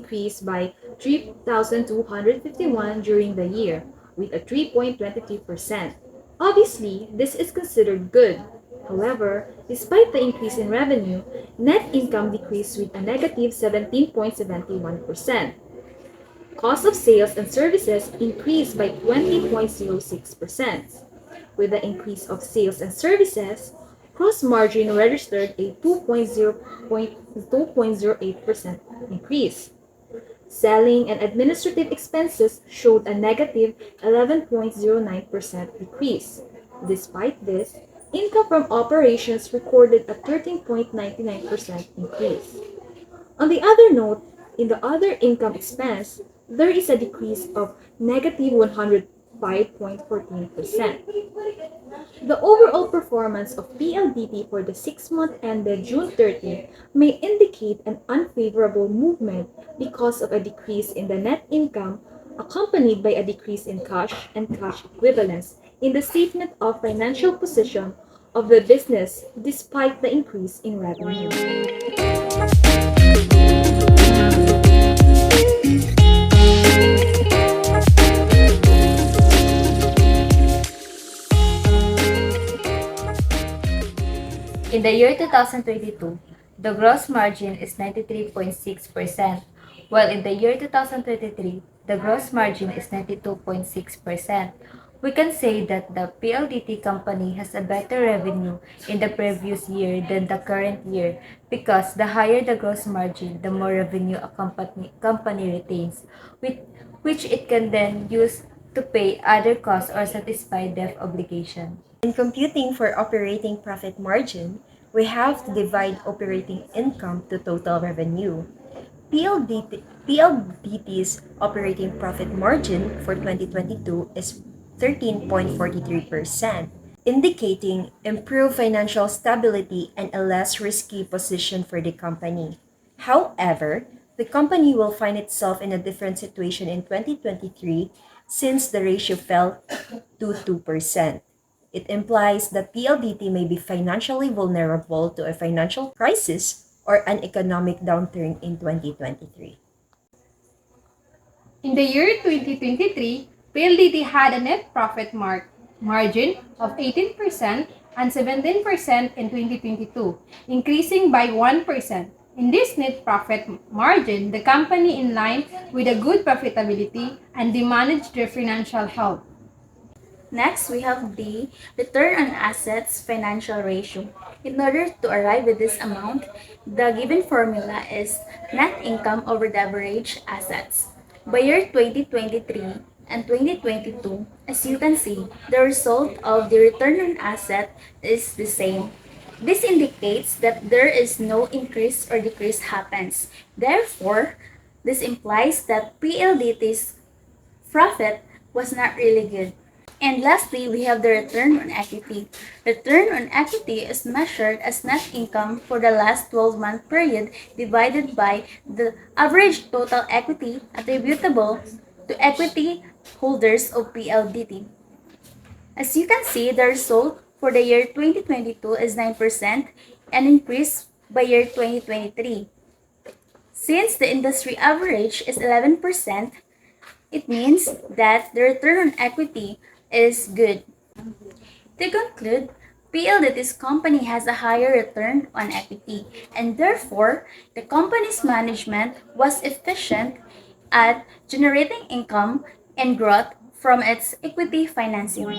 increased by 3,251 during the year, with a 3.23%. Obviously, this is considered good. However, despite the increase in revenue, net income decreased with a negative 17.71%. Cost of sales and services increased by 20.06%. With the increase of sales and services, gross margin registered a 2.08% increase. Selling and administrative expenses showed a negative 11.09% decrease. Despite this, income from operations recorded a 13.99% increase. On the other note, in the other income expense, there is a decrease of negative 105.14%. The overall performance of PLDT for the 6-month ended June 30 may indicate an unfavorable movement because of a decrease in the net income accompanied by a decrease in cash and cash equivalents in the statement of financial position of the business despite the increase in revenue. In the year 2022, the gross margin is 93.6%, while in the year 2023, the gross margin is 92.6%. We can say that the PLDT company has a better revenue in the previous year than the current year because the higher the gross margin, the more revenue a company retains, which it can then use to pay other costs or satisfy debt obligation. In computing for operating profit margin, we have to divide operating income to total revenue. PLDT's operating profit margin for 2022 is 13.43%, indicating improved financial stability and a less risky position for the company. However, the company will find itself in a different situation in 2023 since the ratio fell to 2%. It implies that PLDT may be financially vulnerable to a financial crisis or an economic downturn in 2023. In the year 2023, PLDT had a net profit margin of 18% and 17% in 2022, increasing by 1%. In this net profit margin, the company in line with a good profitability and they managed their financial health. Next, we have the return on assets financial ratio. In order to arrive at this amount, the given formula is net income over the average assets. By year 2023 and 2022, as you can see, the result of the return on asset is the same. This indicates that there is no increase or decrease happens. Therefore, this implies that PLDT's profit was not really good. And lastly, we have the return on equity. Return on equity is measured as net income for the last 12-month period divided by the average total equity attributable to equity holders of PLDT. As you can see, the result for the year 2022 is 9% and increased by year 2023. Since the industry average is 11%, it means that the return on equity is good. To conclude, PLDT's company has a higher return on equity and therefore the company's management was efficient at generating income and growth from its equity financing.